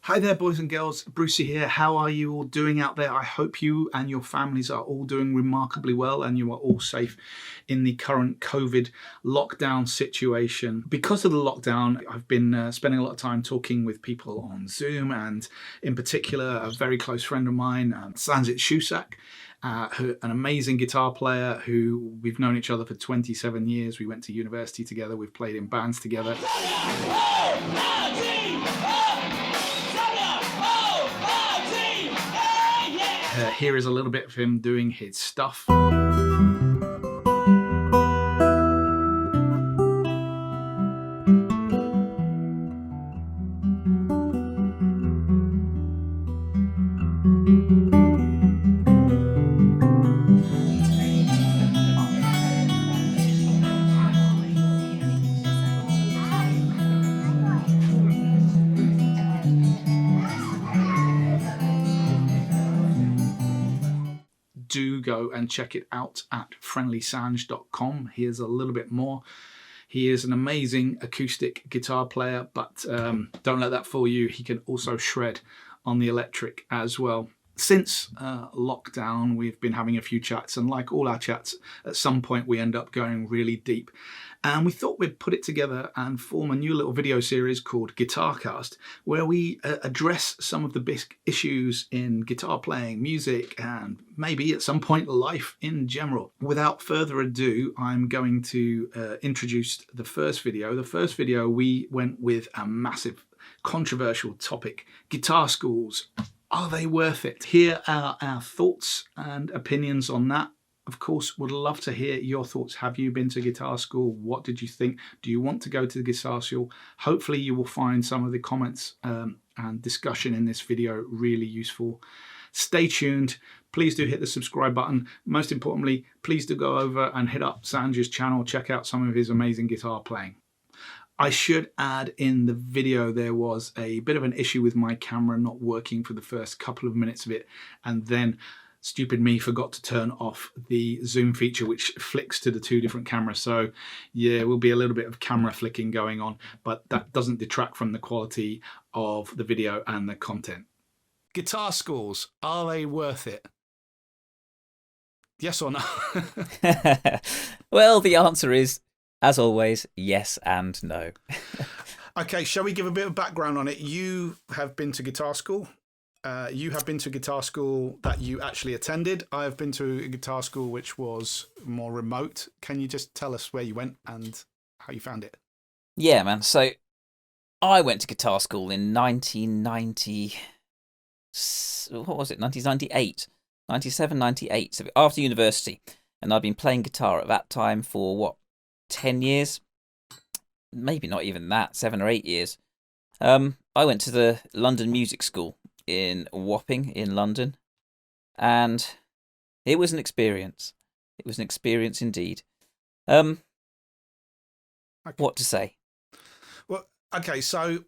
Hi there, boys and girls. Brucey here. How are you all doing out there? I hope you and your families are all doing remarkably well and you are all safe in the current COVID lockdown situation. Because of the lockdown, I've been spending a lot of time talking with people on Zoom, and in particular, a very close friend of mine, Sanj NOW, an amazing guitar player who we've known each other for 27 years. We went to university together. We've played in bands together. Here is a little bit of him doing his stuff. Do go and check it out at friendlysanj.com. Here's a little bit more. He is an amazing acoustic guitar player, but don't let that fool you. He can also shred on the electric as well. Since lockdown, we've been having a few chats, and like all our chats, at some point we end up going really deep. And we thought we'd put it together and form a new little video series called Guitarcast, where we address some of the big issues in guitar playing, music, and maybe at some point life in general. Without further ado, I'm going to introduce the first video. The first video, we went with a massive controversial topic: guitar schools. Are they worth it? Here are our thoughts and opinions on that. Of course, would love to hear your thoughts. Have you been to guitar school? What did you think? Do you want to go to the guitar school? Hopefully you will find some of the comments and discussion in this video really useful. Stay tuned. Please do hit the subscribe button. Most importantly, please do go over and hit up Sanj's channel. Check out some of his amazing guitar playing. I should add, in the video there was a bit of an issue with my camera not working for the first couple of minutes of it, and then stupid me forgot to turn off the zoom feature which flicks to the two different cameras. So yeah, will be a little bit of camera flicking going on, but that doesn't detract from the quality of the video and the content. Guitar schools, are they worth it? Yes or no? Well, the answer is, as always, yes and no. Okay, shall we give a bit of background on it? You have been to guitar school. You have been to guitar school that you actually attended. I have been to a guitar school which was more remote. Can you just tell us where you went and how you found it? Yeah, man. So I went to guitar school in 1990. What was it? 1998, 97, 98. So after university, and I'd been playing guitar at that time for what? 10 years, maybe not even that, 7 or 8 years. I went to the London Music School in Wapping in London, and it was an experience. It was an experience indeed. Okay. What to say? Well, okay, so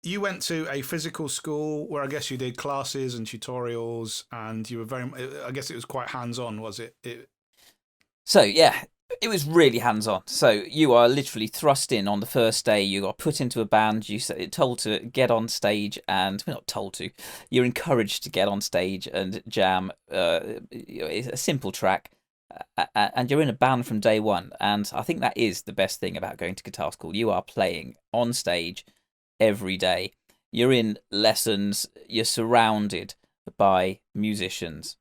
you went to a physical school where I guess you did classes and tutorials, and you were I guess it was quite hands-on, was it? So yeah, it was really hands-on. So you are literally thrust in on the first day. You got put into a band. You're told to get on stage, and we're not told to. You're encouraged to get on stage and jam. It's a simple track, and you're in a band from day one. And I think that is the best thing about going to guitar school. You are playing on stage every day. You're in lessons. You're surrounded by musicians,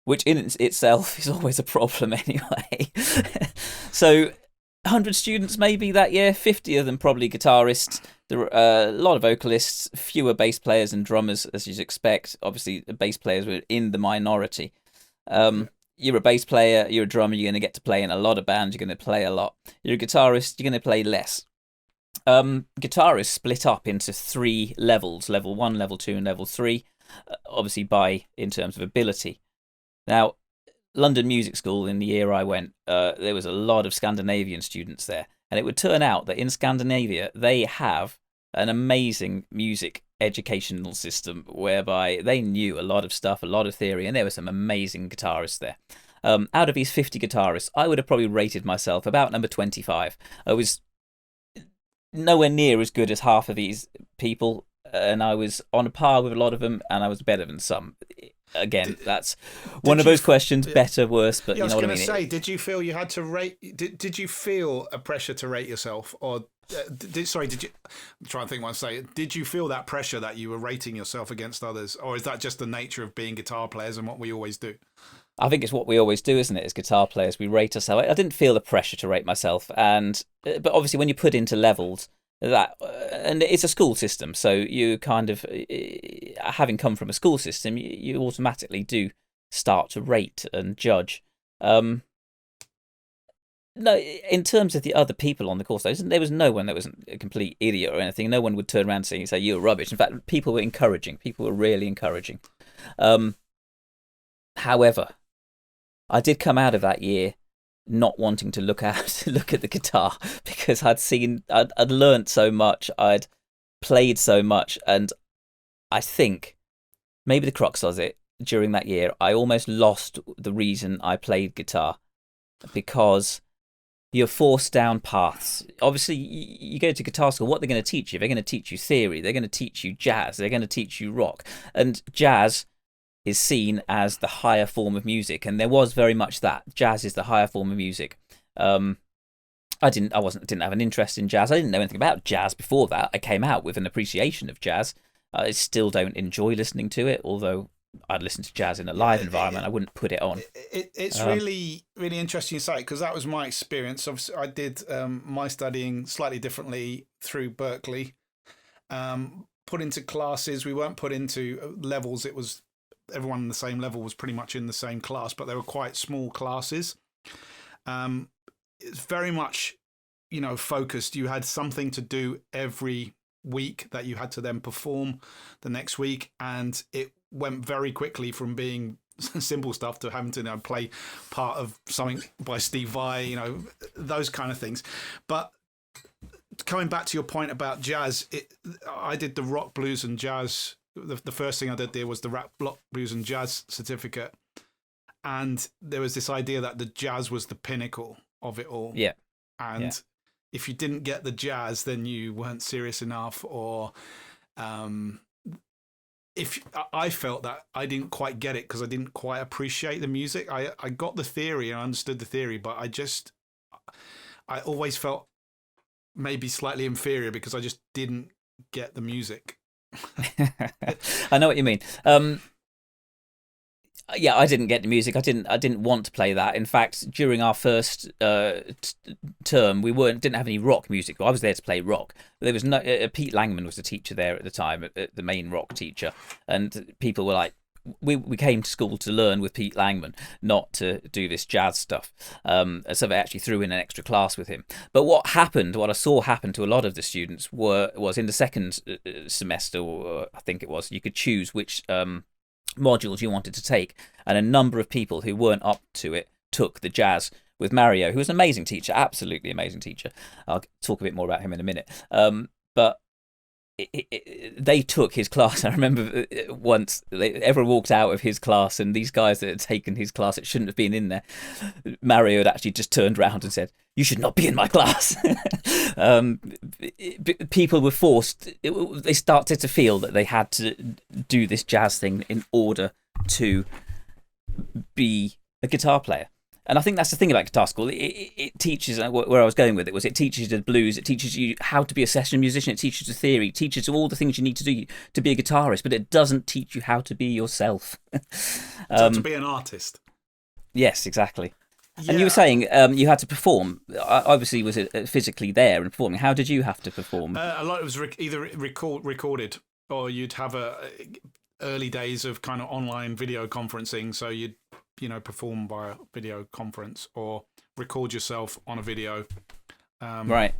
which in itself is always a problem anyway. So 100 students maybe that year, 50 of them probably guitarists. There were a lot of vocalists, fewer bass players and drummers, as you'd expect. Obviously, the bass players were in the minority. You're a bass player, you're a drummer, you're going to get to play in a lot of bands, you're going to play a lot. You're a guitarist, you're going to play less. Guitarists split up into 3 levels, level 1, level 2 and level 3, obviously in terms of ability. Now, London Music School, in the year I went, there was a lot of Scandinavian students there. And it would turn out that in Scandinavia, they have an amazing music educational system whereby they knew a lot of stuff, a lot of theory, and there were some amazing guitarists there. Out of these 50 guitarists, I would have probably rated myself about number 25. I was nowhere near as good as half of these people, and I was on a par with a lot of them, and I was better than some. Again, that's one Did of you those questions: yeah. better, worse, but Yeah, I you was know what I going to mean. say, did you feel you had to rate? Did you feel a pressure to rate yourself, or did you? I'm trying to think what I'm saying. Did you feel that pressure that you were rating yourself against others, or is that just the nature of being guitar players and what we always do? I think it's what we always do, isn't it? As guitar players, we rate ourselves. I didn't feel the pressure to rate myself, and but obviously, when you put into levels, that and it's a school system, so you kind of, having come from a school system, you automatically do start to rate and judge. Um, no, in terms of the other people on the course, there was no one that was a complete idiot or anything. No one would turn around and say you're rubbish. In fact, people were encouraging. People were really encouraging. Um, However, I did come out of that year not wanting to look at look at the guitar, because I'd learnt so much, I'd played so much, and I think maybe the crux of it during that year, I almost lost the reason I played guitar, because you're forced down paths. Obviously, you go to guitar school, what they're going to teach you? They're going to teach you theory, they're going to teach you jazz, they're going to teach you rock, and jazz is seen as the higher form of music, and there was very much that jazz is the higher form of music. I didn't have an interest in jazz. I didn't know anything about jazz before that. I came out with an appreciation of jazz. I still don't enjoy listening to it, although I'd listen to jazz in a live environment. I wouldn't put it on. It's really, really interesting you say, because that was my experience. Obviously, I did my studying slightly differently through Berkeley. Put into classes, we weren't put into levels. It was everyone in the same level was pretty much in the same class, but they were quite small classes. It's very much, focused. You had something to do every week that you had to then perform the next week, and it went very quickly from being simple stuff to having to play part of something by Steve Vai, those kind of things. But coming back to your point about jazz, I did the rock, blues, and jazz. The first thing I did there was the rock, blues, and jazz certificate, and there was this idea that the jazz was the pinnacle of it all. Yeah, and if you didn't get the jazz, then you weren't serious enough, or if I felt that I didn't quite get it because I didn't quite appreciate the music. I got the theory and I understood the theory, but I always felt maybe slightly inferior because I just didn't get the music. I know what you mean. Yeah, I didn't get the music. I didn't want to play that. In fact, during our first term, we didn't have any rock music. Well, I was there to play rock. There was no. Pete Langman was the teacher there at the time, the main rock teacher, and people were like, we came to school to learn with Pete Langman, not to do this jazz stuff. So they actually threw in an extra class with him. But what I saw happen to a lot of the students was in the second semester, or I think it was, you could choose which modules you wanted to take, and a number of people who weren't up to it took the jazz with Mario, who was an amazing teacher, absolutely amazing teacher. I'll talk a bit more about him in a minute. But they took his class. I remember once everyone walked out of his class, and these guys that had taken his class, it shouldn't have been in there. Mario had actually just turned around and said, "You should not be in my class." People were forced. They started to feel that they had to do this jazz thing in order to be a guitar player. And I think that's the thing about guitar school. It teaches, where I was going with it, was it teaches you the blues, it teaches you how to be a session musician, it teaches you the theory, it teaches you all the things you need to do to be a guitarist, but it doesn't teach you how to be yourself. To be an artist. Yes, exactly. Yeah. And you were saying you had to perform. Obviously, was it physically there and performing? How did you have to perform? A lot of it was either recorded, or you'd have early days of kind of online video conferencing, so you'd perform by a video conference or record yourself on a video. Right.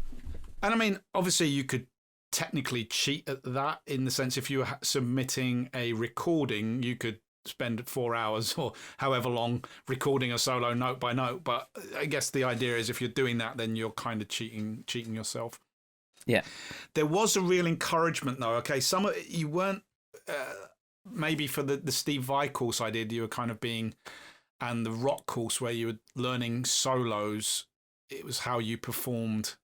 And I mean, obviously you could technically cheat at that, in the sense if you were submitting a recording, you could spend 4 hours or however long recording a solo note by note. But I guess the idea is if you're doing that, then you're kind of cheating yourself. Yeah. There was a real encouragement though. Okay, you weren't maybe for the Steve Vai course I did, you were kind of being, and the rock course where you were learning solos, it was how you performed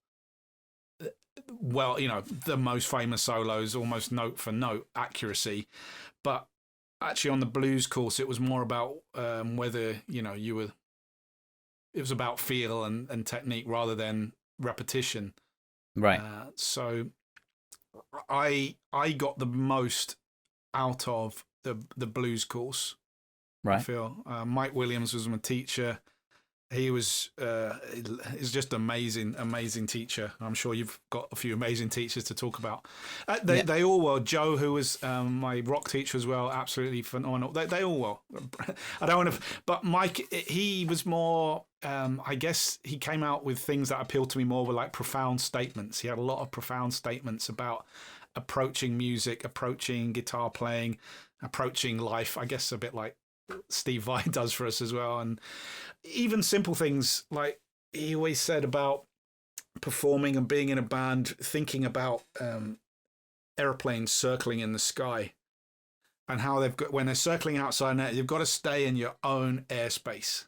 well, the most famous solos, almost note for note accuracy. But actually on the blues course, it was more about whether, you were, it was about feel and technique rather than repetition. Right. So I got the most out of the blues course. Right. I feel Mike Williams was my teacher. He was is just amazing teacher. I'm sure you've got a few amazing teachers to talk about. They all were. Joe, who was my rock teacher as well, absolutely phenomenal. They all were. I don't want to, but Mike, he was more. I guess he came out with things that appealed to me more, were like profound statements. He had a lot of profound statements about approaching music, approaching guitar playing, approaching life. I guess a bit like Steve Vai does for us as well. And even simple things like he always said about performing and being in a band, thinking about airplanes circling in the sky and how they've got, when they're circling outside net, you've got to stay in your own airspace.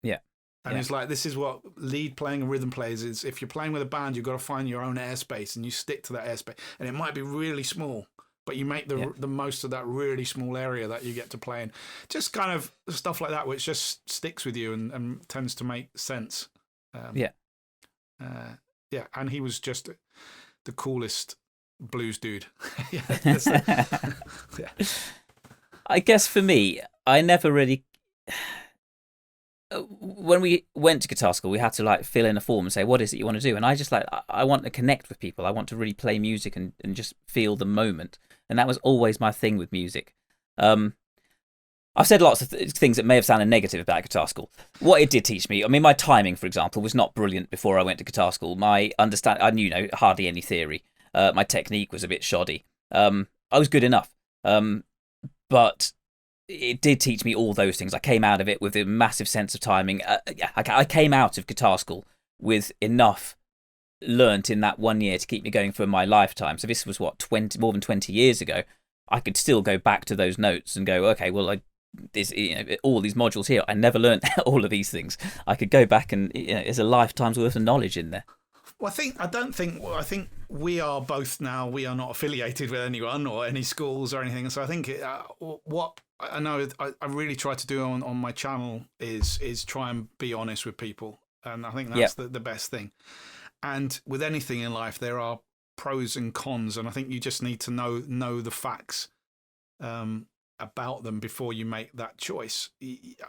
Yeah. And it's like, this is what lead playing and rhythm players is. If you're playing with a band, you've got to find your own airspace and you stick to that airspace. And it might be really small, but you make the most of that really small area that you get to play in. Just kind of stuff like that, which just sticks with you and tends to make sense. And he was just the coolest blues dude. I guess for me, I never really... When we went to guitar school, we had to like fill in a form and say, what is it you want to do? And I just I want to connect with people. I want to really play music and just feel the moment. And that was always my thing with music. I've said lots of things that may have sounded negative about guitar school. What it did teach me, I mean, my timing, for example, was not brilliant before I went to guitar school. I knew hardly any theory. My technique was a bit shoddy. I was good enough. But it did teach me all those things. I came out of it with a massive sense of timing. I came out of guitar school with enough learnt in that 1 year to keep me going for my lifetime. So this was more than 20 years ago. I could still go back to those notes and go, okay, well, all these modules here, I never learnt all of these things. I could go back and there's a lifetime's worth of knowledge in there. Well, I think we are both now, we are not affiliated with anyone or any schools or anything. So I think what I know I really try to do on my channel is try and be honest with people. And I think that's the best thing. And with anything in life, there are pros and cons. And I think you just need to know the facts about them before you make that choice.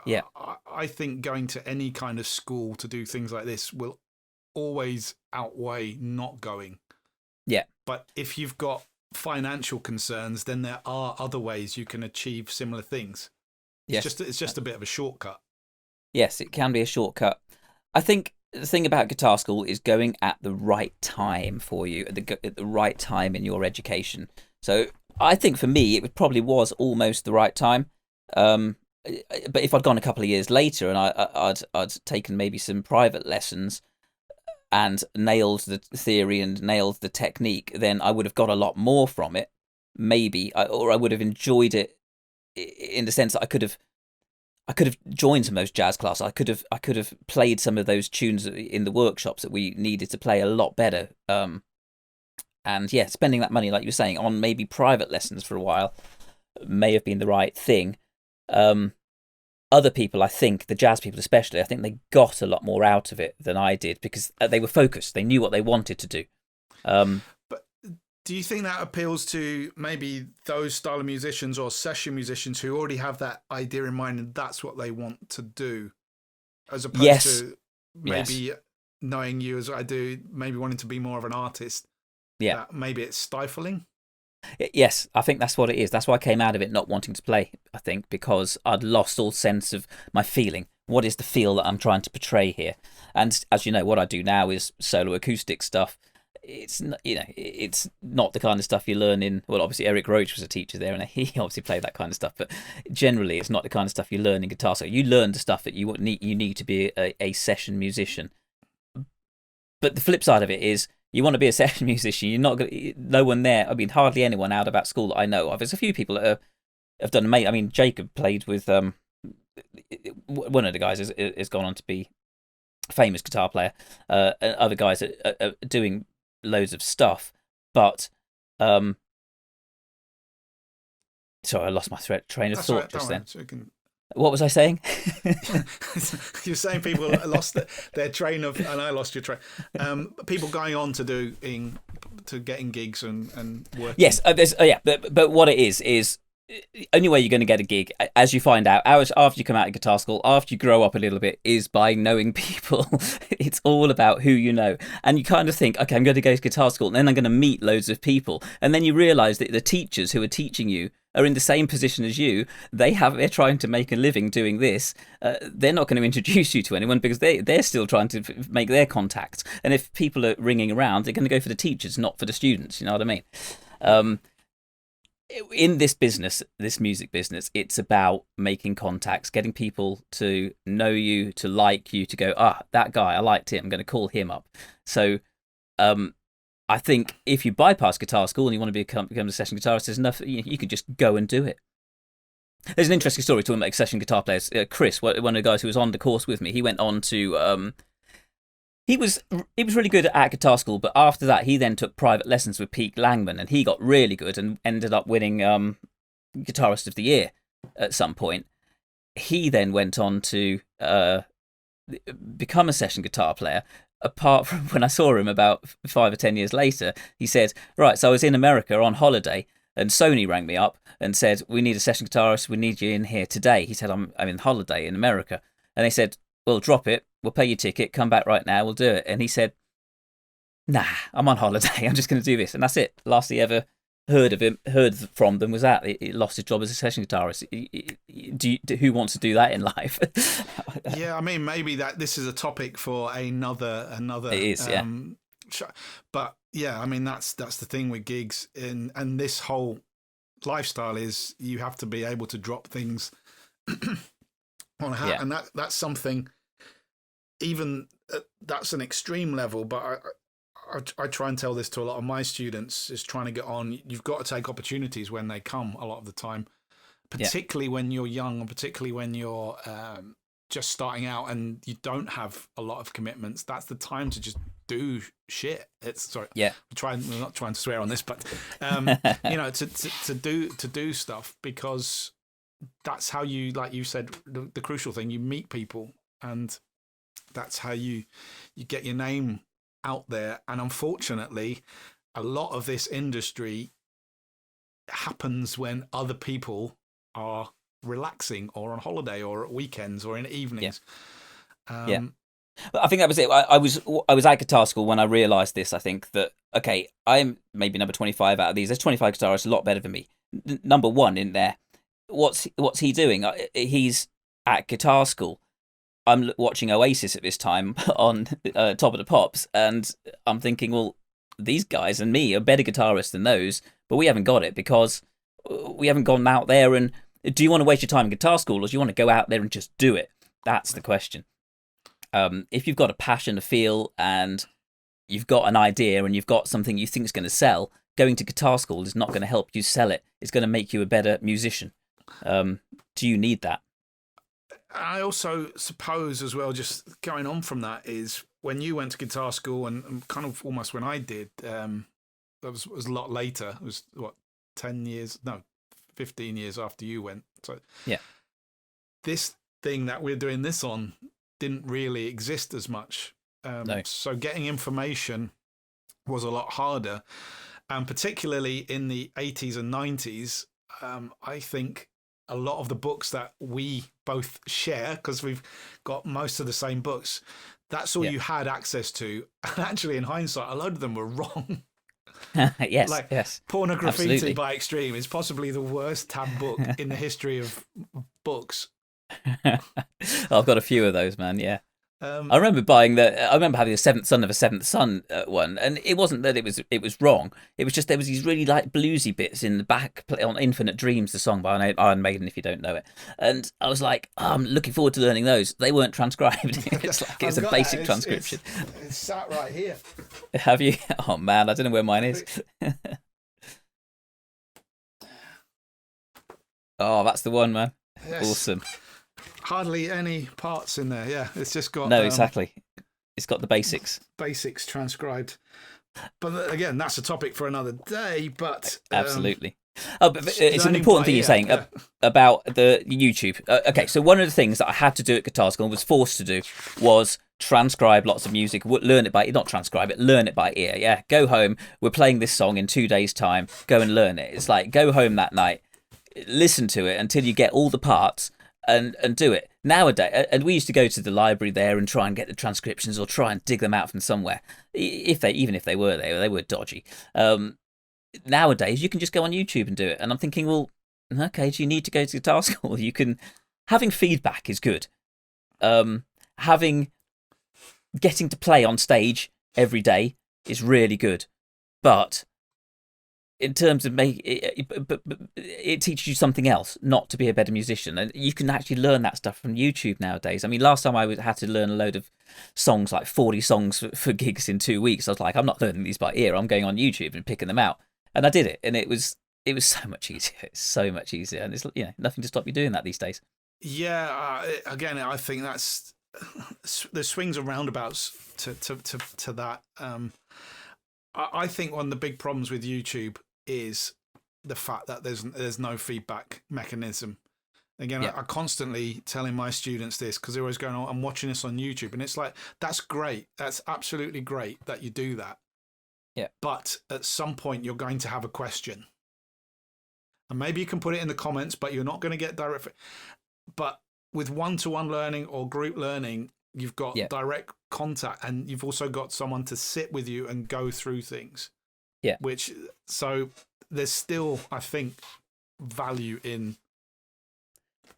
Yeah. I think going to any kind of school to do things like this will always outweigh not going. Yeah. But if you've got financial concerns, then there are other ways you can achieve similar things. It's just a bit of a shortcut. Yes, it can be a shortcut. I think the thing about guitar school is going at the right time for you, at the right time in your education. So I think for me, it probably was almost the right time. But if I'd gone a couple of years later and I'd taken maybe some private lessons and nailed the theory and nailed the technique, then I would have got a lot more from it, maybe, or I would have enjoyed it in the sense that I could have joined some of those jazz classes. I could have played some of those tunes in the workshops that we needed to play a lot better. And yeah, spending that money, like you were saying, on maybe private lessons for a while may have been the right thing. Other people, I think, the jazz people especially, I think they got a lot more out of it than I did because they were focused. They knew what they wanted to do. But do you think that appeals to maybe those style of musicians or session musicians who already have that idea in mind and that's what they want to do, as opposed to maybe knowing you as I do, maybe wanting to be more of an artist? Yeah, maybe it's stifling. Yes, I think that's what it is. That's why I came out of it not wanting to play, I think, because I'd lost all sense of my feeling. What is the feel that I'm trying to portray here? And as you know, what I do now is solo acoustic stuff. It's not the kind of stuff you learn in, well, obviously Eric Roach was a teacher there and he obviously played that kind of stuff, but generally it's not the kind of stuff you learn in guitar. So you learn the stuff that you need to be a session musician. But the flip side of it is, you want to be a session musician, you're not going. No one there. I mean, hardly anyone out of that school that I know of. There's a few people that have done amazing. I mean, Jacob played with one of the guys has gone on to be a famous guitar player. And other guys are doing loads of stuff. But sorry, I lost my train of That's thought right. just Don't then. worry. So you can... What was I saying? You're saying people lost their train of, and I lost your train. People going on to getting gigs and working. Yes, but what it is only way you're going to get a gig, as you find out hours after you come out of guitar school, after you grow up a little bit, is by knowing people. It's all about who you know, and you kind of think, okay, I'm going to go to guitar school, and then I'm going to meet loads of people, and then you realise that the teachers who are teaching you are in the same position as you. They're trying to make a living doing this. They're not going to introduce you to anyone because they're still trying to make their contacts. And if people are ringing around, they're going to go for the teachers, not for the students. You know what I mean? In this business, this music business, it's about making contacts, getting people to know you, to like you, to go, that guy, I liked him, I'm going to call him up. So I think if you bypass guitar school and you want to become a session guitarist, there's enough, you can just go and do it. There's an interesting story talking about session guitar players. Chris, one of the guys who was on the course with me, he went on to... He was really good at guitar school, but after that, he then took private lessons with Pete Langman, and he got really good and ended up winning Guitarist of the Year at some point. He then went on to become a session guitar player. Apart from when I saw him about 5 or 10 years later, he said, right, so I was in America on holiday, and Sony rang me up and said, we need a session guitarist, we need you in here today. He said, I'm in holiday in America. And they said, well, drop it. We'll pay your ticket. Come back right now. We'll do it. And he said, nah, I'm on holiday. I'm just going to do this. And that's it. Last he ever heard from them was that. He lost his job as a session guitarist. Who wants to do that in life? Yeah, I mean, maybe this is a topic for another. It is, yeah. But yeah, I mean, that's the thing with gigs and this whole lifestyle is you have to be able to drop things on a hat, Yeah. and that's something. Even that's an extreme level, but I try and tell this to a lot of my students: is trying to get on. You've got to take opportunities when they come. A lot of the time, particularly when you're young, and particularly when you're just starting out and you don't have a lot of commitments. That's the time to just do shit. Yeah. We're not trying to swear on this, but to do stuff, because that's how you, like you said, the crucial thing. You meet people, and that's how you get your name out there. And unfortunately, a lot of this industry happens when other people are relaxing or on holiday or at weekends or in evenings. Yeah. But I think that was it. I was at guitar school when I realised this. I think that, okay, I'm maybe number 25 out of these. There's 25 guitarists a lot better than me. Number one in there. What's he doing? He's at guitar school. I'm watching Oasis at this time on Top of the Pops, and I'm thinking, well, these guys and me are better guitarists than those, but we haven't got it because we haven't gone out there. And do you want to waste your time in guitar school, or do you want to go out there and just do it? That's the question. If you've got a passion, a feel, and you've got an idea, and you've got something you think is going to sell, going to guitar school is not going to help you sell it. It's going to make you a better musician. Do you need that? I also suppose as well, just going on from that, is when you went to guitar school and kind of almost when I did, that was a lot later. It was 15 years after you went. So yeah, this thing that we're doing this on didn't really exist as much. No. So getting information was a lot harder, and particularly in the 80s and 90s, I think a lot of the books that we both share, because we've got most of the same books, that's all you had access to. And actually, in hindsight, a load of them were wrong. Yes. Porno Graffiti Absolutely. by Extreme is possibly the worst tab book in the history of books. I've got a few of those, man. Yeah. I remember having a Seventh Son of a Seventh Son one, and it wasn't that it was wrong. It was just there was these really like bluesy bits in the back on Infinite Dreams, the song by Iron Maiden, if you don't know it. And I was like, I'm looking forward to learning those. They weren't transcribed. It's a basic transcription. It's sat right here. Have you? Oh man, I don't know where mine is. Oh, that's the one, man. Yes. Awesome. Hardly any parts in there. Yeah, it's just got exactly. It's got the basics. Basics transcribed. But again, that's a topic for another day. But Absolutely. Oh, but it's an learning important by thing you're ear, saying yeah. about the YouTube. Okay, so one of the things that I had to do at guitar school and was forced to do was transcribe lots of music, learn it by, not transcribe it, learn it by ear. Yeah, go home. We're playing this song in 2 days' time. Go and learn it. It's like go home that night, listen to it until you get all the parts, and do it. Nowadays, and we used to go to the library there and try and get the transcriptions or try and dig them out from somewhere. Even if they were there, they were dodgy. Nowadays you can just go on YouTube and do it. And I'm thinking, well, okay, do you need to go to guitar school? You can. Having feedback is good. Getting to play on stage every day is really good. But in terms of it teaches you something else, not to be a better musician. And you can actually learn that stuff from YouTube nowadays. I mean, last time I had to learn a load of songs, like 40 songs for gigs in 2 weeks. I was like, I'm not learning these by ear. I'm going on YouTube and picking them out. And I did it, and it was so much easier. It's so much easier, and it's nothing to stop you doing that these days. Yeah, again, I think that's there's swings and roundabouts to that. I think one of the big problems with YouTube is the fact that there's no feedback mechanism. Again, Yeah. I constantly telling my students this because they're always going, "Oh, I'm watching this on YouTube," and it's like, that's great. That's absolutely great that you do that. Yeah. But at some point, you're going to have a question, and maybe you can put it in the comments, but you're not going to get direct. But with one-to-one learning or group learning, you've got direct contact, and you've also got someone to sit with you and go through things. Yeah. So there's still, I think, value in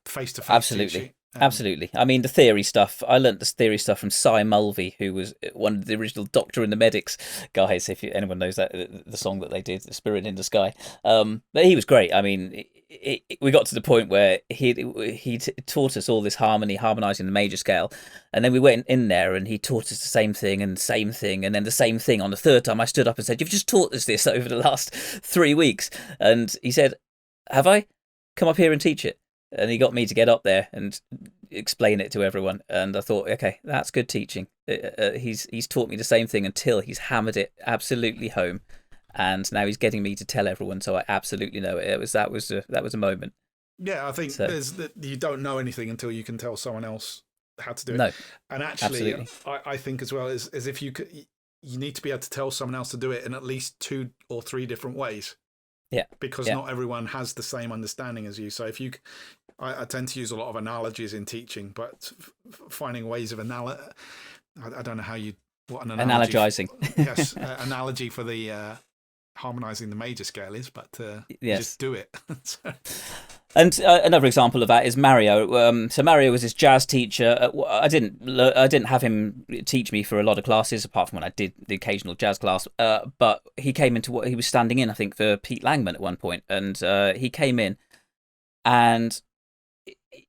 face-to-face Absolutely. teaching. Absolutely. I mean, the theory stuff, I learnt this theory stuff from Cy Mulvey, who was one of the original Doctor and the Medics guys, if anyone knows that, the song that they did, The Spirit in the Sky. But he was great. I mean, we got to the point where he taught us all this harmonising the major scale. And then we went in there and he taught us the same thing and then the same thing. On the third time, I stood up and said, "You've just taught us this over the last 3 weeks." And he said, "Have I? Come up here and teach it." And he got me to get up there and explain it to everyone. And I thought, okay, that's good teaching. He's taught me the same thing until he's hammered it absolutely home, and now he's getting me to tell everyone. So I absolutely know it. That was a moment. Yeah, I think you don't know anything until you can tell someone else how to do it. No, and actually, absolutely. I think as well is if you need to be able to tell someone else to do it in at least 2 or 3 different ways. Yeah, because not everyone has the same understanding as you. So if you, I tend to use a lot of analogies in teaching, but finding ways of I don't know what an analogy. Analogizing. Yes, analogy for the harmonizing the major scale is, but just do it. And another example of that is Mario. So Mario was his jazz teacher. I didn't have him teach me for a lot of classes, apart from when I did the occasional jazz class. But he came into he was standing in, I think, for Pete Langman at one point, and he came in, and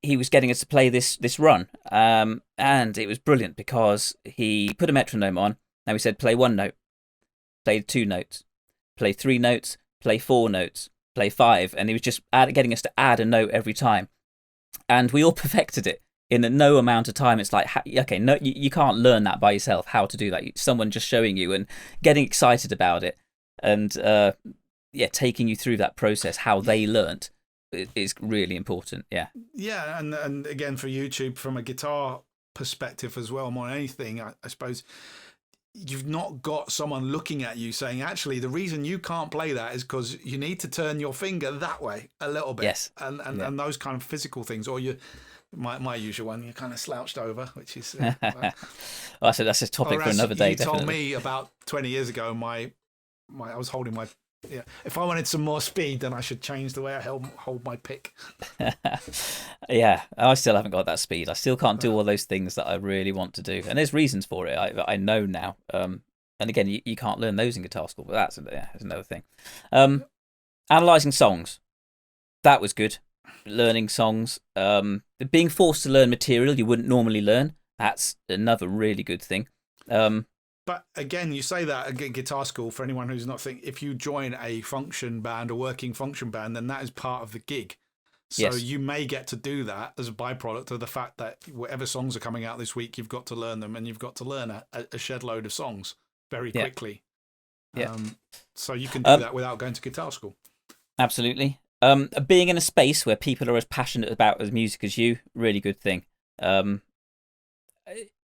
he was getting us to play this run, and it was brilliant because he put a metronome on. Now he said, play 1 note, play 2 notes, play 3 notes, play 4 notes. Play 5, and he was just getting us to add a note every time, and we all perfected it in no amount of time. It's like, okay, no, you can't learn that by yourself, how to do that. Someone just showing you and getting excited about it, and taking you through that process, how they learnt, is really important. Yeah, and again, for YouTube, from a guitar perspective as well, more than anything, I suppose you've not got someone looking at you saying, actually, the reason you can't play that is because you need to turn your finger that way a little bit. Yes. And those kind of physical things. Or my usual one, you're kind of slouched over, which is... well, that's a topic for another day, definitely. You told me about 20 years ago, I was holding my... Yeah, if I wanted some more speed, then I should change the way I hold my pick. Yeah, I still haven't got that speed. I still can't do all those things that I really want to do, and there's reasons for it. I know now. And again, you can't learn those in guitar school, but that's another thing. Analyzing songs, that was good. Learning songs, being forced to learn material you wouldn't normally learn. That's another really good thing. But again, you say that at guitar school, for anyone who's not thinking, if you join a function band, a working function band, then that is part of the gig. So you may get to do that as a byproduct of the fact that whatever songs are coming out this week, you've got to learn them, and you've got to learn a shed load of songs very quickly. Yeah. So you can do that without going to guitar school. Absolutely. Being in a space where people are as passionate about as music as you, really good thing.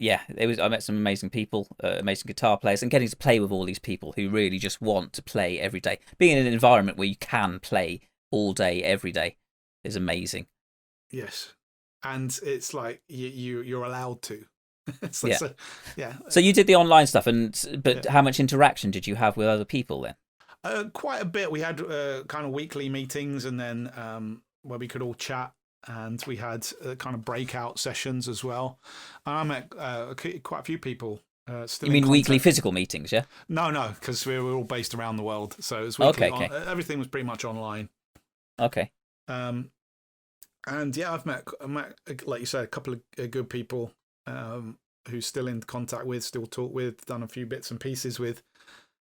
Yeah, I met some amazing people, amazing guitar players, and getting to play with all these people who really just want to play every day. Being in an environment where you can play all day, every day, is amazing. Yes, and it's like you're allowed to. Yeah. So, yeah. So you did the online stuff, but how much interaction did you have with other people then? Quite a bit. We had kind of weekly meetings, and then where we could all chat. And we had kind of breakout sessions as well. And I met quite a few people. Still you mean weekly physical meetings, yeah? No, because we were all based around the world. So it was weekly. Okay. Everything was pretty much online. Okay. And yeah, I've met, like you said, a couple of good people who's still in contact with, still talk with, done a few bits and pieces with.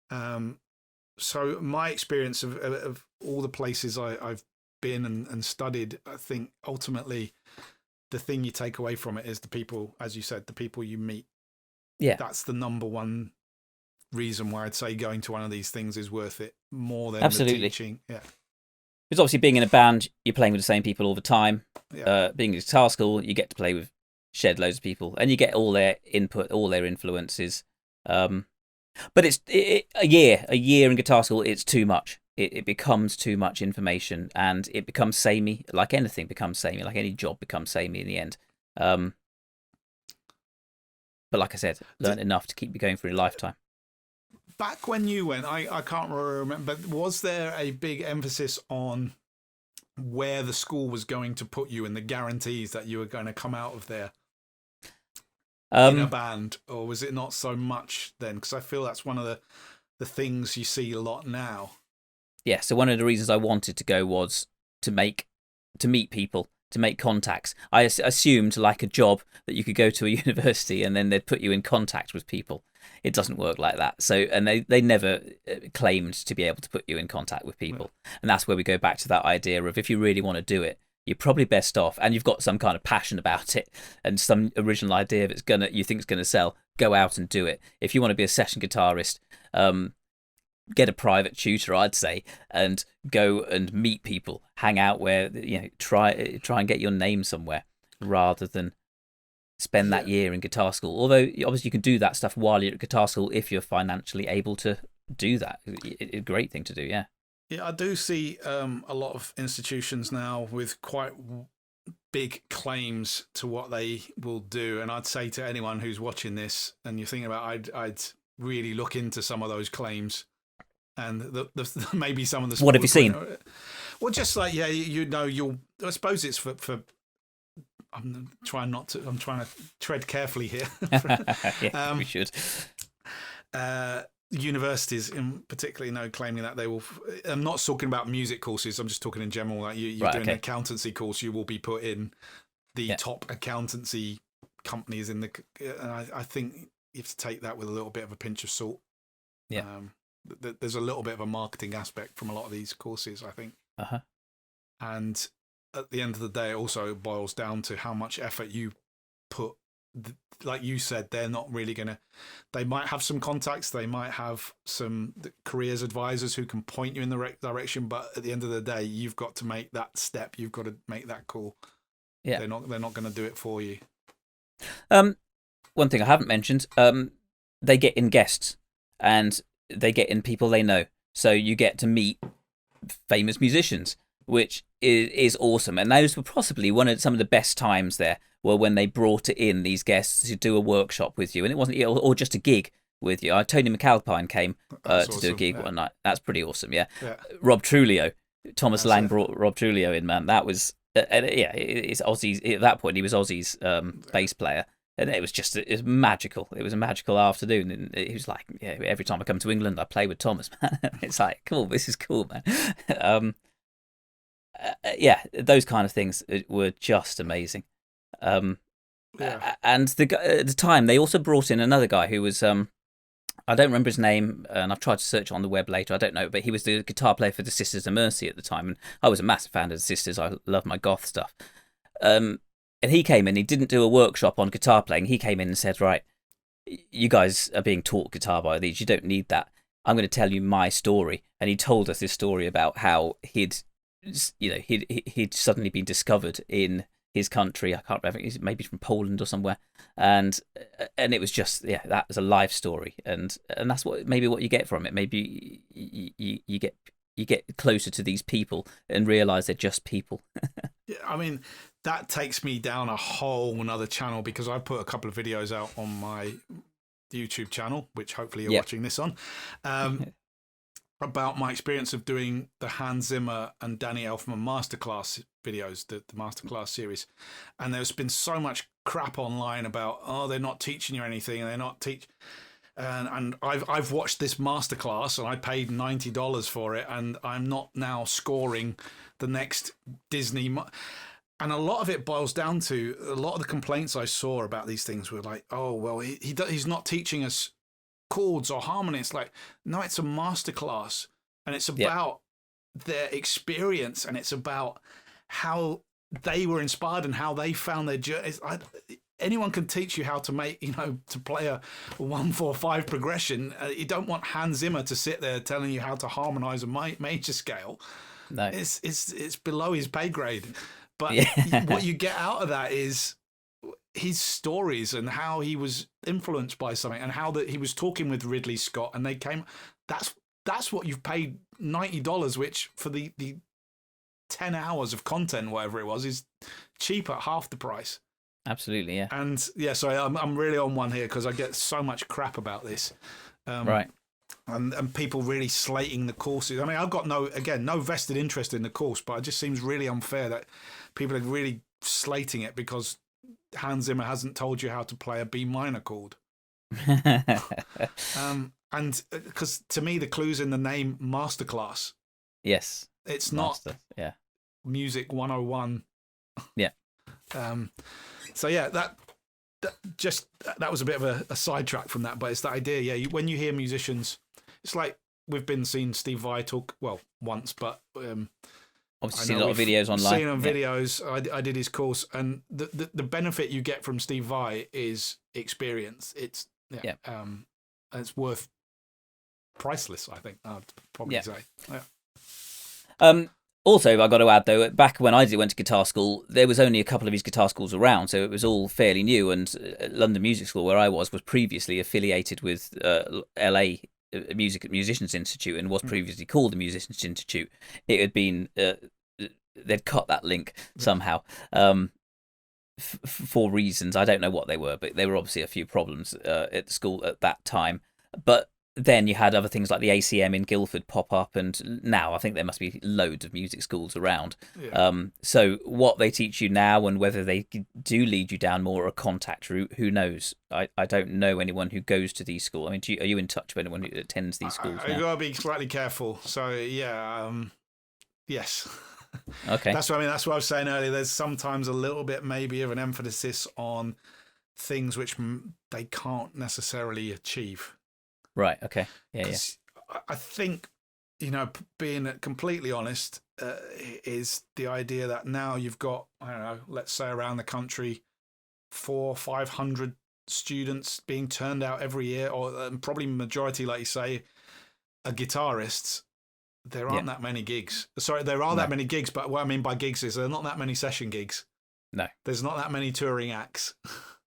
So my experience of all the places I've been and studied, I think ultimately the thing you take away from it is the people, as you said, the people you meet. Yeah, that's the number one reason why I'd say going to one of these things is worth it more than absolutely. the teaching. Yeah, because obviously being in a band, you're playing with the same people all the time. Yeah. Being in guitar school, you get to play with shed loads of people, and you get all their input, all their influences. But it's a year in guitar school. It's too much. It becomes too much information, and it becomes samey. Like anything becomes samey. Like any job becomes samey in the end. But like I said, learn enough to keep you going for a lifetime. Back when you went, I can't remember, but was there a big emphasis on where the school was going to put you and the guarantees that you were going to come out of there in a band, or was it not so much then? Because I feel that's one of the things you see a lot now. Yeah, so one of the reasons I wanted to go was to meet people, to make contacts. I assumed, like a job, that you could go to a university and then they'd put you in contact with people. It doesn't work like that. So, and they never claimed to be able to put you in contact with people. Yeah. And that's where we go back to that idea of, if you really want to do it, you're probably best off, and you've got some kind of passion about it and some original idea that you think is gonna sell, go out and do it. If you want to be a session guitarist, get a private tutor, I'd say, and go and meet people, hang out where, try and get your name somewhere, rather than spend that year in guitar school. Although obviously you can do that stuff while you're at guitar school if you're financially able to do that. It's a great thing to do, yeah. Yeah, I do see a lot of institutions now with quite big claims to what they will do, and I'd say to anyone who's watching this and you're thinking about, I'd really look into some of those claims. And the maybe some of the... What have you seen? Well, just like, yeah, you'll... I suppose it's for... I'm trying to tread carefully here. Yeah, we should. Universities in particularly, claiming that they will... I'm not talking about music courses. I'm just talking in general. Like you're doing an accountancy course, you will be put in the top accountancy companies in the... And I think you have to take that with a little bit of a pinch of salt. Yeah. There's a little bit of a marketing aspect from a lot of these courses, I think. Uh-huh. And at the end of the day, it also boils down to how much effort you put. Like you said, they're not really going to... They might have some contacts. They might have some careers advisors who can point you in the right direction. But at the end of the day, you've got to make that step. You've got to make that call. Yeah. They're not going to do it for you. One thing I haven't mentioned, they get in guests, and they get in people they know. So you get to meet famous musicians, which is awesome. And those were possibly some of the best times there, were when they brought in these guests to do a workshop with you. And it wasn't, or just a gig with you. Tony McAlpine came to do a gig one night. That's pretty awesome, yeah. Rob Trulio, Thomas Lang brought Rob Trulio in, man. That was, it's Aussie's, at that point he was Aussie's bass player. And it was magical. It was a magical afternoon. And it was like, every time I come to England, I play with Thomas, man. It's like, cool, this is cool, man. Those kind of things were just amazing. And at the time, they also brought in another guy who was, I don't remember his name, and I've tried to search it on the web later, I don't know, but he was the guitar player for the Sisters of Mercy at the time. And I was a massive fan of the Sisters. I love my goth stuff. And he came in, he didn't do a workshop on guitar playing. He came in and said, right, you guys are being taught guitar by these. You don't need that. I'm going to tell you my story. And he told us this story about how he'd suddenly been discovered in his country. I can't remember, maybe from Poland or somewhere, and it was just, that was a life story, and that's what you get from it. Maybe you get closer to these people and realize they're just people. Yeah, I mean, that takes me down a whole another channel, because I put a couple of videos out on my YouTube channel, which hopefully you're watching this on, about my experience of doing the Hans Zimmer and Danny Elfman Masterclass videos, the Masterclass series. And there's been so much crap online about, oh, they're not teaching you anything, and they're not and I've watched this Masterclass, and I paid $90 for it, and I'm not now scoring the next Disney. And a lot of it boils down to, a lot of the complaints I saw about these things were like, oh, well, he's not teaching us chords or harmony. It's like, no, it's a masterclass, and it's about their experience, and it's about how they were inspired and how they found their journey. Anyone can teach you how to make, to play a 1-4-5 progression. You don't want Hans Zimmer to sit there telling you how to harmonize a major scale. No, it's below his pay grade. But what you get out of that is his stories, and how he was influenced by something, and how that he was talking with Ridley Scott, and they came. That's what you've paid $90, which for the 10 hours of content, whatever it was, is cheap at half the price. Absolutely, yeah. And sorry, I'm really on one here, because I get so much crap about this. Right. And people really slating the courses. I mean, I've got no vested interest in the course, but it just seems really unfair that people are really slating it because Hans Zimmer hasn't told you how to play a B minor chord. And because to me, the clue's in the name Masterclass. Yes. It's not Music 101. Yeah. So that was a bit of a sidetrack from that, but it's that idea. Yeah, when you hear musicians, it's like we've been seeing Steve Vai talk, well, once, but obviously seen a lot of videos online. Seen on videos. I did his course, and the benefit you get from Steve Vai is experience. It's it's worth priceless, I think. I'd probably say. Yeah. Also, I got to add though, back when I went to guitar school, there was only a couple of these guitar schools around, so it was all fairly new. And London Music School, where I was previously affiliated with LA Musicians Institute, and was previously called the Musicians Institute. It had been they'd cut that link somehow for reasons I don't know what they were, but there were obviously a few problems at the school at that time. But then you had other things like the ACM in Guildford pop up, and now I think there must be loads of music schools around. Yeah. So what they teach you now, and whether they do lead you down more a contact route, who knows? I don't know anyone who goes to these schools. I mean, are you in touch with anyone who attends these schools now? You've got to be slightly careful. So yes. Okay. That's what I was saying earlier. There's sometimes a little bit maybe of an emphasis on things which they can't necessarily achieve. Right. Okay. Yeah. I think, being completely honest, is the idea that now you've got, I don't know, let's say around the country, 400 or 500 students being turned out every year, or probably majority, like you say, are guitarists. There aren't that many gigs. Sorry, there are that many gigs, but what I mean by gigs is there are not that many session gigs. No. There's not that many touring acts.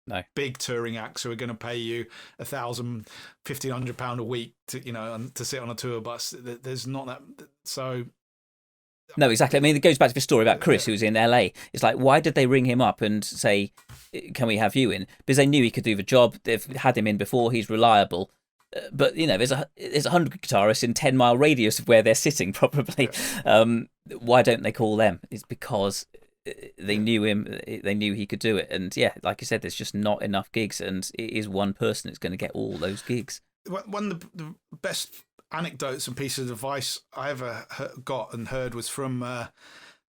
No. Big touring acts who are going to pay you £1,000, £1,500 a week to sit on a tour bus. There's not that. So. No, exactly. I mean, it goes back to the story about Chris, who was in LA. It's like, why did they ring him up and say, "Can we have you in?" Because they knew he could do the job. They've had him in before. He's reliable. But there's 100 guitarists in 10-mile radius of where they're sitting, probably. Yeah. Why don't they call them? It's because they knew him, they knew he could do it, and like you said, there's just not enough gigs, and it is one person that's going to get all those gigs. One of the best anecdotes and pieces of advice I ever got and heard was from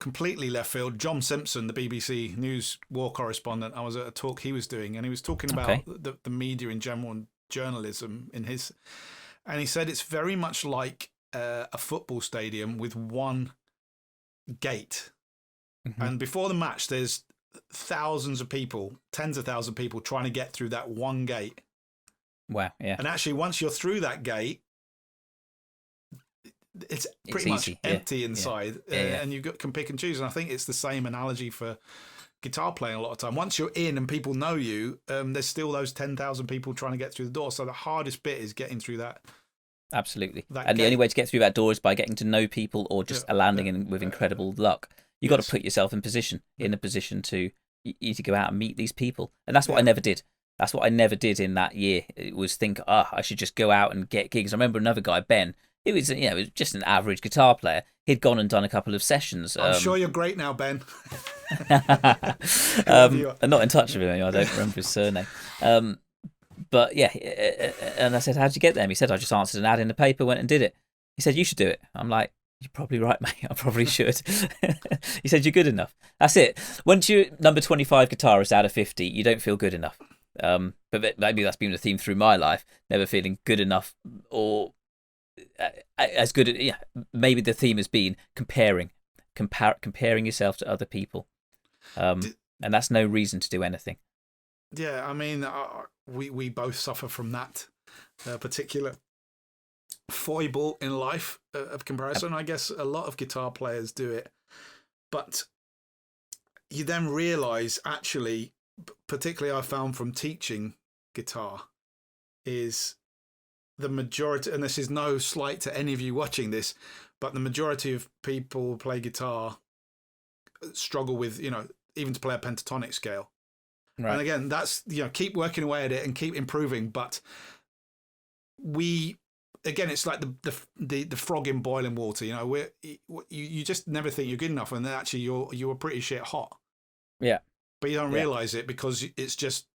completely left field, John Simpson, the BBC News war correspondent. I was at a talk he was doing, and he was talking about the media in general and journalism and he said it's very much like a football stadium with one gate. Mm-hmm. And before the match, there's thousands of people, tens of thousands of people trying to get through that one gate. Wow, yeah. And actually, once you're through that gate, it's It's pretty much easy. empty Yeah. inside, Yeah. and can pick and choose. And I think it's the same analogy for guitar playing a lot of time. Once you're in and people know you, there's still those 10,000 people trying to get through the door. So the hardest bit is getting through that. Absolutely. That And the only way to get through that door is by getting to know people or just landing in with incredible luck. You've got to put yourself in a position to you need to go out and meet these people. And that's what I never did. That's what I never did in that year. It was think, I should just go out and get gigs. I remember another guy, Ben. It was just an average guitar player. He'd gone and done a couple of sessions. I'm sure you're great now, Ben. I'm not in touch with him. I don't remember his surname. But yeah, and I said, how'd you get there? And he said, I just answered an ad in the paper, went and did it. He said, you should do it. I'm like, you're probably right, mate. I probably should. He said, you're good enough. That's it. Once you're number 25 guitarist out of 50, you don't feel good enough. But maybe that's been the theme through my life, never feeling good enough or as good. Yeah, maybe the theme has been comparing yourself to other people, and that's no reason to do anything. Yeah, I mean, we both suffer from that particular foible in life of comparison. I guess a lot of guitar players do it, but you then realise, actually, particularly I found from teaching guitar, is the majority, and this is no slight to any of you watching this, but the majority of people who play guitar struggle with, even to play a pentatonic scale. Right. And again, that's, keep working away at it and keep improving. But it's like the frog in boiling water. You just never think you're good enough, and then actually you're pretty shit hot. Yeah. But you don't realize it because it's just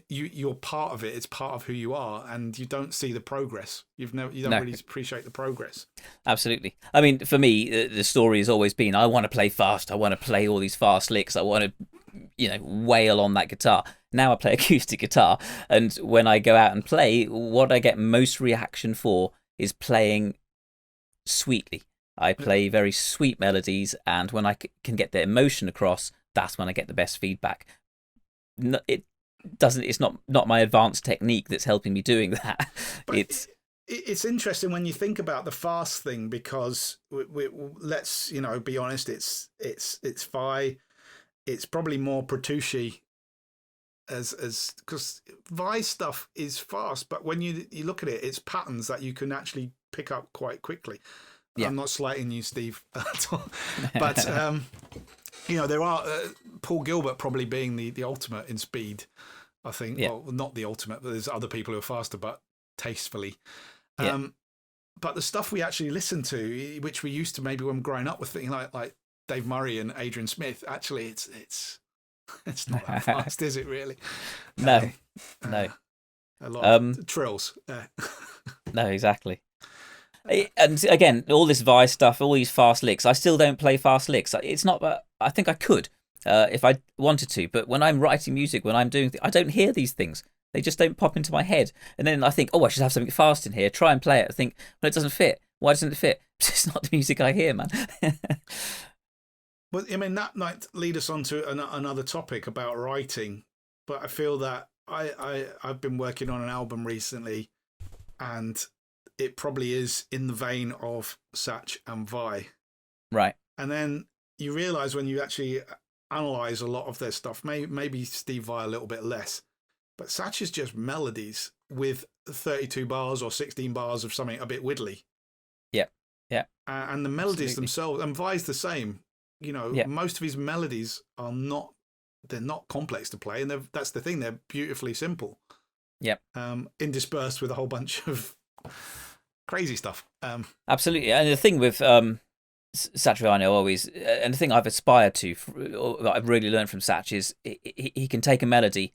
you're part of it. It's part of who you are, and you don't see the progress. You don't really appreciate the progress. Absolutely. I mean, for me, the story has always been, I want to play fast. I want to play all these fast licks. I want to, wail on that guitar. Now I play acoustic guitar, and when I go out and play, what I get most reaction for is playing sweetly. I play very sweet melodies, and when I can get the emotion across, that's when I get the best feedback. It's not my advanced technique that's helping me doing that. But it's interesting when you think about the fast thing, because let's be honest, it's Vi. It's probably more Petrucci as because Vi stuff is fast, but when you look at it, it's patterns that you can actually pick up quite quickly. Yeah. I'm not slighting you, Steve, at all. But there are Paul Gilbert probably being the ultimate in speed, I think. Yeah. Well, not the ultimate, but there's other people who are faster, but tastefully. Yeah. But the stuff we actually listen to, which we used to maybe when growing up with things like Dave Murray and Adrian Smith, actually it's not that fast, is it really? No. A lot of trills. No, exactly. And again, all this Vi stuff, all these fast licks, I still don't play fast licks. It's not that I think I could if I wanted to, but when I'm writing music, when I'm doing I don't hear these things. They just don't pop into my head. And then I think, I should have something fast in here. Try and play it. I think, well, it doesn't fit. Why doesn't it fit? It's not the music I hear, man. Well, I mean, that might lead us on to another topic about writing. But I feel that I've been working on an album recently, and it probably is in the vein of Satch and Vi. Right. And then you realise when you actually analyse a lot of their stuff, maybe Steve Vai a little bit less, but Satch is just melodies with 32 bars or 16 bars of something a bit widdly. Yeah. And the melodies themselves, and Vi's the same. Most of his melodies are not complex to play, and that's the thing, they're beautifully simple. Yep. Interspersed with a whole bunch of crazy stuff. Absolutely. And the thing with Satch I know always, and the thing I've aspired to, or that I've really learned from Satch, is he can take a melody,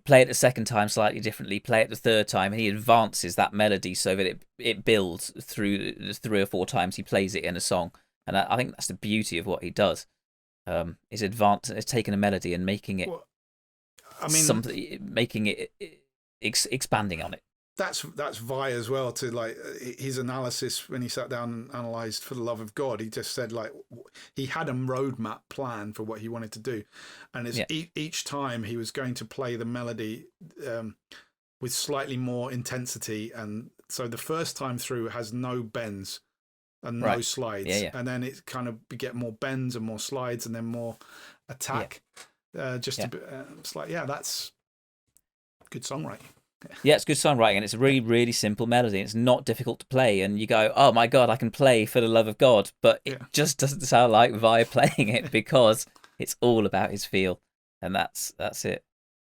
play it the second time slightly differently, play it the third time, and he advances that melody so that it builds through the 3 or 4 times he plays it in a song. And I think that's the beauty of what he does. Is taking a melody and making it something, making it expanding on it. That's Vi as well. To like his analysis when he sat down and analysed For the Love of God, he just said like he had a roadmap plan for what he wanted to do, and each time he was going to play the melody with slightly more intensity and So the first time through has no bends and no Right. slides. Yeah. And then it kind of you get more bends and more slides and then more attack. Just a bit, it's like, that's good songwriting. Yeah, it's good songwriting, and it's a really, really simple melody. It's not difficult to play, and you go, "Oh my god, I can play for the love of God," but it just doesn't sound like Vi playing it because it's all about his feel, and that's it.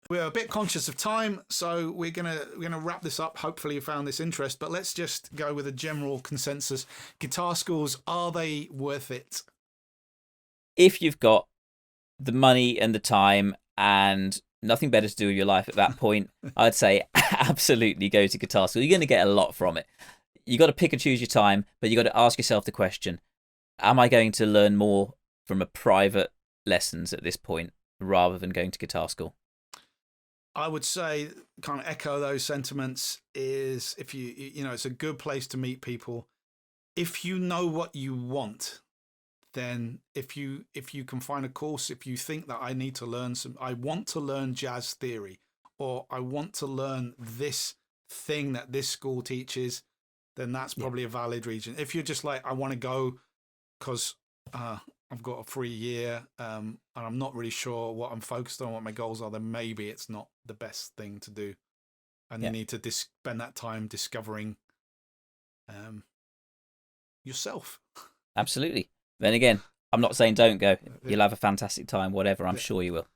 We're a bit conscious of time, so we're gonna wrap this up. Hopefully you found this interest, but let's just go with a general consensus. Guitar schools, are they worth it? If you've got the money and the time and nothing better to do with your life at that point, I'd say absolutely go to guitar school. You're going to get a lot from it. You got to pick and choose your time, but you got to ask yourself the question: am I going to learn more from a private lessons at this point rather than going to guitar school? I would say, kind of echo those sentiments. Is if you know, it's a good place to meet people. If you know what you want, then if you can find a course, if you think that I need to learn I want to learn jazz theory, or I want to learn this thing that this school teaches, then that's probably a valid reason. If you're just like, I want to go because I've got a free year and I'm not really sure what I'm focused on, what my goals are, then maybe it's not the best thing to do. And you need to spend that time discovering yourself. Absolutely. Then again, I'm not saying don't go. You'll have a fantastic time, whatever. I'm sure you will.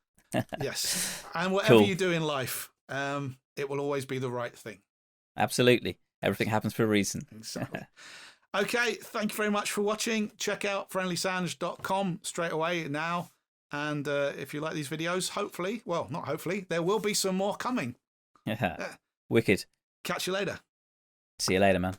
Yes. And whatever you do in life, it will always be the right thing. Absolutely. Everything happens for a reason. Exactly. Okay. Thank you very much for watching. Check out friendlysanj.com straight away now. And if you like these videos, hopefully, well, not hopefully, there will be some more coming. Wicked. Catch you later. See you later, man.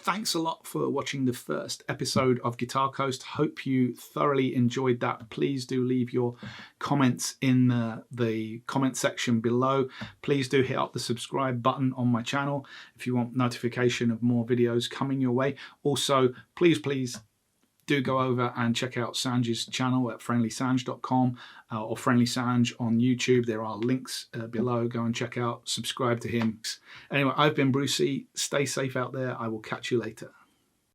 Thanks a lot for watching the first episode of Guitarcast. Hope you thoroughly enjoyed that. Please do leave your comments in the comment section below. Please do hit up the subscribe button on my channel if you want notification of more videos coming your way. Also, please do go over and check out Sanj's channel at friendlysanj.com or Friendly Sanj on YouTube. There are links below. Go and check out, subscribe to him. Anyway, I've been Brucey. Stay safe out there. I will catch you later.